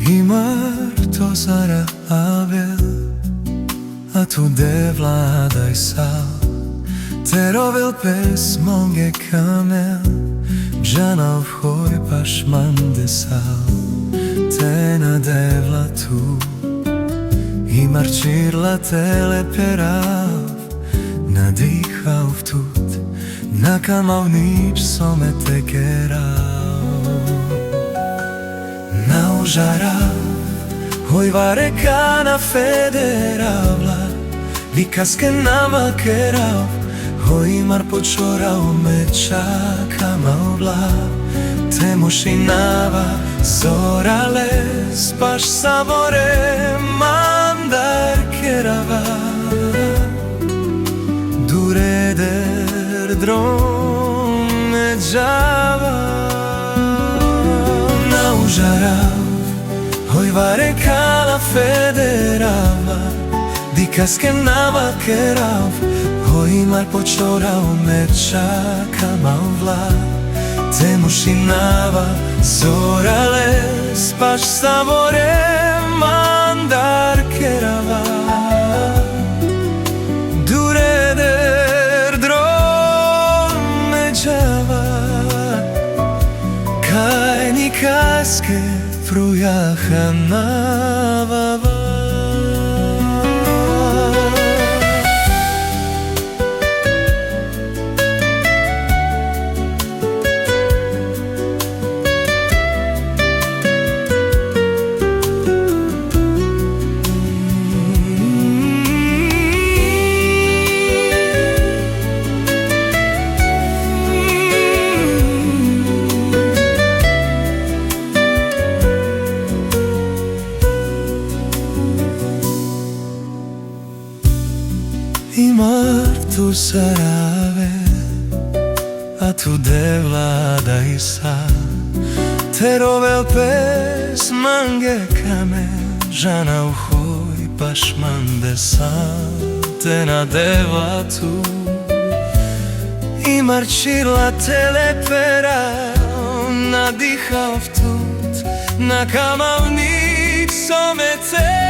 Imarto sara avel, a tu devladaj sal. Terovel pes mange kamel, Džana vhoj pašman desal. Tena devla tu, Imarčirla tele perav, Nadihav tut, nakamav nič some tekerav. Naužarav, hojva reka na federavla, Vikaske nama kerav, Hojmar počorao me čakama oblav. Te mošinava zorale, Spaš sabore mandar kerava. Dureder drone džava. Naužarav, hojva reka na federava, Vikaske nama kerav, Hojmar počorao me čakama ovlav. Te mošinava zorale, Spaš sabore mandar kerava. Dureder drone džava, Kaj nikaske frujaha navava. Imartu sarave, a tu devladaj sal. Terovel pes mange kamel, Džana vhoj pašman desal. Tena devla tu, Imarčirla tele perav, Nadihav tut, nakamav nič some te